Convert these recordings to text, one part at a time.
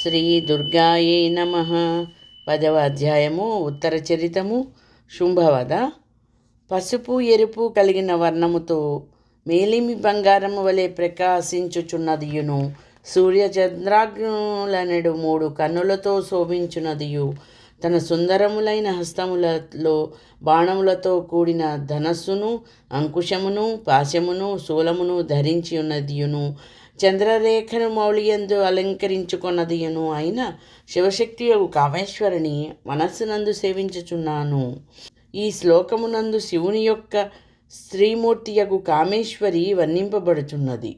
శ్రీ దుర్గాయే నమః. 10వ అధ్యాయము. ఉత్తర చరితము. శుంభవధ. పసుపు ఎరుపు కలిగిన వర్ణముతో మేలిమి బంగారము వలె ప్రకాశించుచున్నదియును, సూర్యచంద్రాగ్నులనెడు 3 కన్నులతో శోభించున్నదియు, తన సుందరములైన హస్తములలో బాణములతో కూడిన ధనస్సును, అంకుశమును, పాశమును, శూలమును ధరించి ఉన్నదియును, చంద్రరేఖను మౌళియందు అలంకరించుకొన్నదియును అయిన శివశక్తియగు కామేశ్వరిని మనస్సునందు సేవించుచున్నాను. ఈ శ్లోకమునందు శివుని యొక్క స్త్రీమూర్తియగు కామేశ్వరి వర్ణింపబడుచున్నది.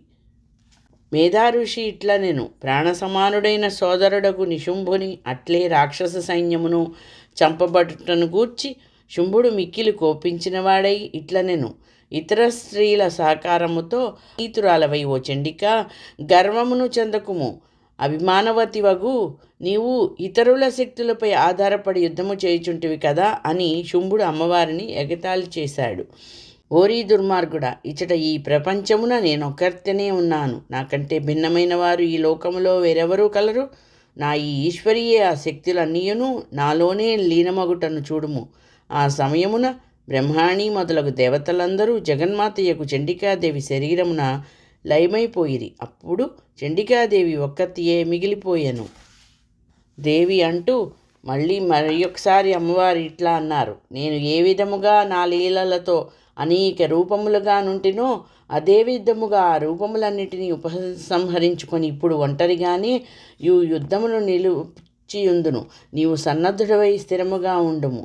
మేధాఋషి ఇట్లనెను: ప్రాణసమానుడైన సోదరుడగు నిశుంభుని అట్లే రాక్షస సైన్యమును చంపబడుటను గూర్చి శుంభుడు మిక్కిలి కోపించినవాడై ఇట్లనెను: ఇతర స్త్రీల సహకారముతో నీతురాలవై ఓ చండిక, గర్వమును చెందకుము. అభిమానవతివగు నీవు ఇతరుల శక్తులపై ఆధారపడి యుద్ధము చేయుచుంటివి కదా అని శుంభుడు అమ్మవారిని ఎగతాళి చేశాడు. ఓరీ దుర్మార్గుడా, ఇచట ఈ ప్రపంచమున నేనొక్కర్తెనే ఉన్నాను. నాకంటే భిన్నమైన వారు ఈ లోకములో వేరెవరూ కలరు. నా ఈ ఈశ్వరియే ఆ శక్తులన్నీయును నాలోనే లీనమగుటను చూడుము. ఆ సమయమున బ్రహ్మాణి మొదలగు దేవతలందరూ జగన్మాతయ్యకు చండికాదేవి శరీరమున లయమైపోయిరి. అప్పుడు చండికాదేవి ఒక్కతియే మిగిలిపోయెను. దేవి అంటూ మళ్ళీ ఒకసారి అమ్మవారు ఇట్లా అన్నారు: నేను ఏ విధముగా నా లీలలతో అనేక రూపములుగా నుంటినో అదే విధముగా ఆ రూపములన్నిటినీ ఉపసంహరించుకొని ఇప్పుడు ఒంటరిగానే ఈ యుద్ధమును నిలిచియుందును. నీవు సన్నద్ధుడవై స్థిరముగా ఉండుము.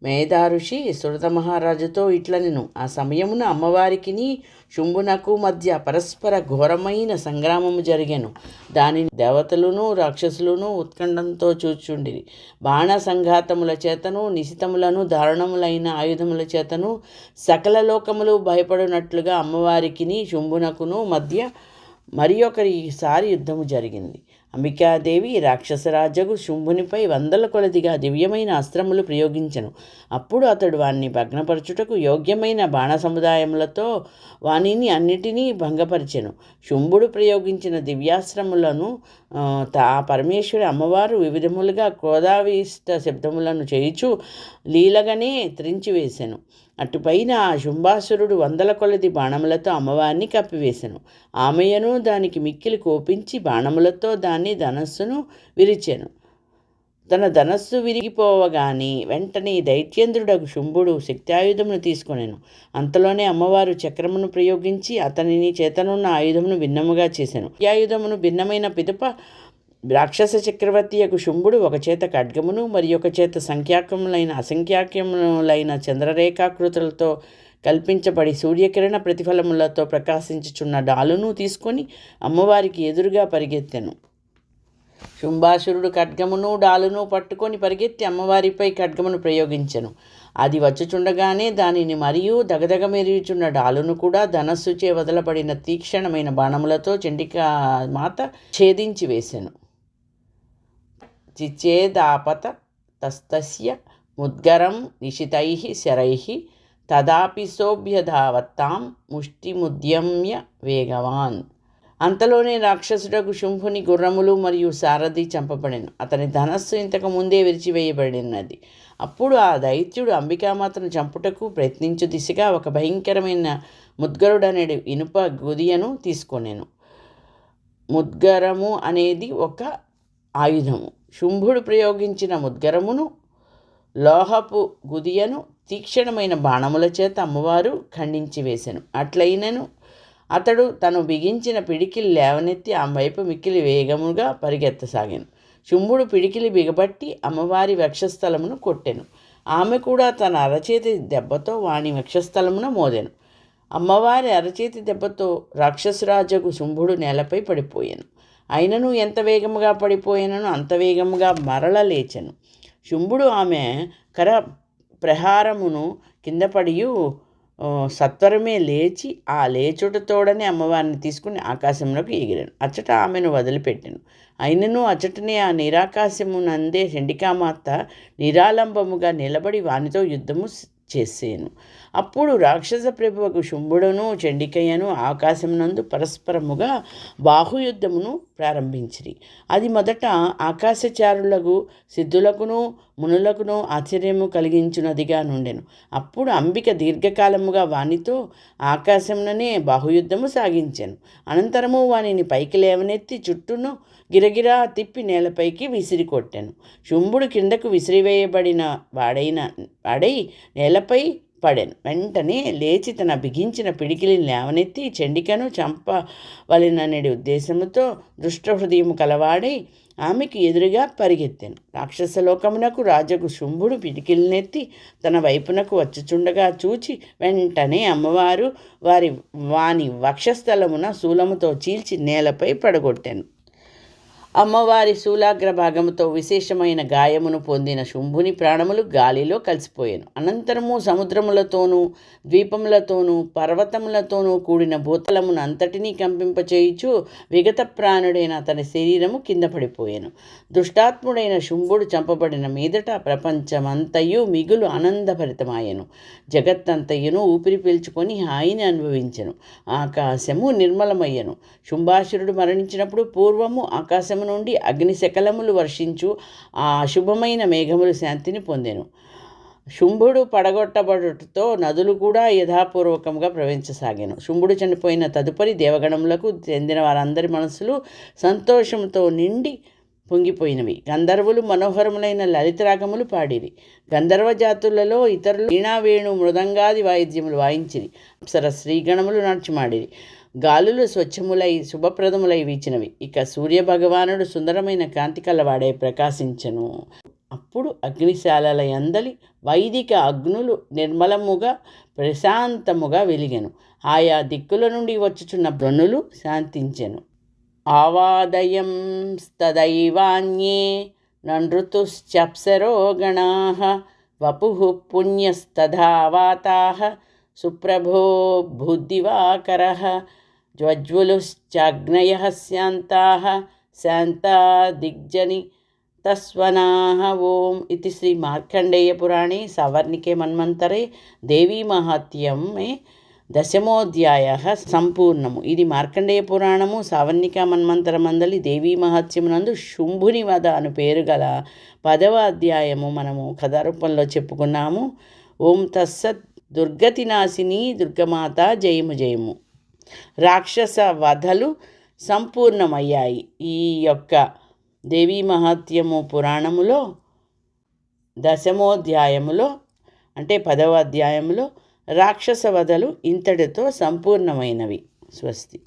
మేధాఋషి సురత మహారాజుతో ఇట్లనెను: ఆ సమయమున అమ్మవారికిని శుంభునకు మధ్య పరస్పర ఘోరమైన సంగ్రామము జరిగెను. దానిని దేవతలును రాక్షసులను ఉత్కంఠంతో చూచుండిరి. బాణ సంఘాతముల చేతను నిశితములను దారుణములైన ఆయుధముల చేతను సకల లోకములు భయపడినట్లుగా అమ్మవారికిని శుంభునకును మధ్య మరి ఒకసారి యుద్ధము జరిగింది. అంబికాదేవి రాక్షసరాజగు శుంభునిపై 100 కొలదిగా దివ్యమైన అస్త్రములు ప్రయోగించెను. అప్పుడు అతడు వాణ్ణి భగ్నపరచుటకు యోగ్యమైన బాణ సముదాయములతో వానిని అన్నిటినీ భంగపరిచెను. శుంభుడు ప్రయోగించిన దివ్యాస్త్రములను పరమేశ్వరి అమ్మవారు వివిధములుగా క్రోధావిష్ట శబ్దములను చేయుచు లీలగానే త్రించివేశెను. అటుపైన ఆ శుంభాసురుడు 100 కొలది బాణములతో అమ్మవారిని కప్పివేశెను. ఆమెయను దానికి మిక్కిలి కోపించి బాణములతో దాని ధనస్సును విరిచెను. తన ధనస్సు విరిగిపోవగానే వెంటనే దైత్యేంద్రుడగు శుంభుడు శక్త్యాయుధమును తీసుకొనెను. అంతలోనే అమ్మవారు చక్రమును ప్రయోగించి అతనిని చేతనున్న ఆయుధమును భిన్నముగా చేసెను. ఈ ఆయుధమును భిన్నమైన పిదప రాక్షస చక్రవర్తియకు శుంభుడు ఒక చేత ఖడ్గమును మరి ఒక చేత అసంఖ్యాకములైన చంద్రరేఖాకృతులతో కల్పించబడి సూర్యకిరణ ప్రతిఫలములతో ప్రకాశించుచున్న డాలును తీసుకొని అమ్మవారికి ఎదురుగా పరిగెత్తెను. శుంభాసురుడు ఖడ్గమును డాలును పట్టుకొని పరిగెత్తి అమ్మవారిపై ఖడ్గమును ప్రయోగించెను. అది వచ్చుచుండగానే దానిని మరియు దగదగ మెరియుచున్న డాలును కూడా ధనస్సుచే వదలబడిన తీక్షణమైన బాణములతో చండికా మాత ఛేదించి వేసెను. చిచ్చేదాపత తస్తస్య ముద్గరం నిశితైః శరైః తదాపి సోభ్యధావత్తాం ముష్టిముద్యమ్య వేగవాన్. అంతలోనే రాక్షసుడకు శుంభుని గుర్రములు మరియు సారథి చంపబడెను. అతని ధనస్సు ఇంతకు ముందే విరిచివేయబడినది. అప్పుడు ఆ దైత్యుడు అంబికామాతను చంపుటకు ప్రయత్నించు దిశగా ఒక భయంకరమైన ముద్గరుడనేడు ఇనుప గుదియను తీసుకొనెను. ముద్గరము అనేది ఒక ఆయుధము. శుంభుడు ప్రయోగించిన ముద్గరమును లోహపు గుదియను తీక్షణమైన బాణముల చేత అమ్మవారు ఖండించి వేసెను. అట్లయినను అతడు తను బిగించిన పిడికిలి లేవనెత్తి ఆమె వైపు మిక్కిలి వేగముగా పరిగెత్తసాగాను. శుంభుడు పిడికిలి బిగబట్టి అమ్మవారి వక్షస్థలమును కొట్టెను. ఆమె కూడా తన అరచేతి దెబ్బతో వాణి వక్షస్థలమున మోదెను. అమ్మవారి అరచేతి దెబ్బతో రాక్షసరాజగు శుంభుడు నేలపై పడిపోయాను. అయినను ఎంత వేగముగా పడిపోయినను అంత వేగముగా మరల లేచెను. శుంభుడు ఆమె కర ప్రహారమును కింద పడియు సత్వరమే లేచి ఆ లేచుటతోడనే అమ్మవారిని తీసుకుని ఆకాశంలోకి ఎగిరాను. అచ్చట ఆమెను వదిలిపెట్టాను. అయినను అచ్చటనే ఆ నిరాకాశమునందే చండికామాత నిరాలంబముగా నిలబడి వానితో యుద్ధము చేసేను. అప్పుడు రాక్షస ప్రభువుకు శుంభుడును చండికయ్యను ఆకాశమునందు పరస్పరముగా బాహుయుద్ధమును ప్రారంభించిరి. అది మొదట ఆకాశచారులకు సిద్ధులకును మునులకును ఆశ్చర్యము కలిగించున్నదిగా నుండెను. అప్పుడు అంబిక దీర్ఘకాలముగా వానితో ఆకాశముననే బాహుయుద్ధము సాగించెను. అనంతరము వానిని పైకి లేవనెత్తి చుట్టూను గిరగిరా తిప్పి నేలపైకి విసిరి కొట్టెను. శుంభుడు కిందకు విసిరివేయబడిన వాడై నేలపై పడెను. వెంటనే లేచి తన బిగించిన పిడికిలిని లేవనెత్తి చండికను చంపవలెననే ఉద్దేశముతో దుష్టహృదయము కలవాడై ఆమెకు ఎదురుగా పరిగెత్తెను. రాక్షసలోకమునకు రాజగు శుంభుడు పిడికిలినెత్తి తన వైపునకు వచ్చుచుండగా చూచి వెంటనే అమ్మవారు వాని వక్షస్థలమున శూలముతో చీల్చి నేలపై పడగొట్టెను. అమ్మవారి శూలాగ్ర భాగముతో విశేషమైన గాయమును పొందిన శుంభుని ప్రాణములు గాలిలో కలిసిపోయాను. అనంతరము సముద్రములతోనూ ద్వీపములతోనూ పర్వతములతోనూ కూడిన భూతలమును అంతటినీ కంపింపచేయుచు విగత ప్రాణుడైన అతని శరీరము కింద పడిపోయాను. దుష్టాత్ముడైన శుంభుడు చంపబడిన మీదట ప్రపంచమంతయు మిగులు ఆనందభరితమాయెను. జగత్తంతయును ఊపిరి పీల్చుకొని హాయిని అనుభవించెను. ఆకాశము నిర్మలమయ్యను. శుంభాసురుడు మరణించినప్పుడు పూర్వము ఆకాశము నుండి అగ్నిశకలములు వర్షించు ఆ అశుభమైన మేఘములు శాంతిని పొందెను. శుంభుడు పడగొట్టబడుటతో నదులు కూడా యథాపూర్వకంగా ప్రవహించసాగాను. శుంభుడు చనిపోయిన తదుపరి దేవగణములకు చెందిన వారందరి మనసులు సంతోషంతో నిండి పొంగిపోయినవి. గంధర్వులు మనోహరములైన లలితరాగములు పాడిరి. గంధర్వ జాతులలో ఇతరులు వీణావేణు మృదంగాది వాయిద్యములు వాయించిరి. అప్సర శ్రీగణములు నాట్యమాడిరి. గాలులు స్వచ్ఛములై శుభప్రదములై వీచినవి. ఇక సూర్యభగవానుడు సుందరమైన కాంతి కలవాడై ప్రకాశించెను. అప్పుడు అగ్నిశాలల యందలి వైదిక అగ్నులు నిర్మలముగా ప్రశాంతముగా వెలిగెను. ఆయా దిక్కుల నుండి వచ్చుచున్న ధ్వనులు శాంతించెను. ఆవాదయం స్తదైవాన్యే నృతుశ్చప్సరో గణాః వపుః పుణ్యస్తథావాతాః సుప్రభో బుద్ధివాకరః జ్వజ్వలుశ్చాగ్నయః శాంతాః శాంతా దిగ్జని తస్వనాః. ఓం ఇతి శ్రీ మార్కండేయ పురాణే సవర్ణికే మన్వంతరే దేవీ మహాత్మ్యే దశమోధ్యాయः సంపూర్ణము. ఇది మార్కండేయ పురాణము సావర్ణిక మన్వంతరమందలి దేవీ మహత్యమునందు శుంభుని వధ అను పేరు గల 10వ అధ్యాయము మనము కథారూపంలో చెప్పుకున్నాము. ఓం తస్సత్. దుర్గతి నాశిని దుర్గమాత జయము జయము. రాక్షస వధలు సంపూర్ణమయ్యాయి. ఈ యొక్క దేవీ మహాత్మ్యము పురాణములో 10మోధ్యాయములో అంటే 10వ అధ్యాయములో రాక్షస వధలు ఇంతటితో సంపూర్ణమైనవి. స్వస్తి.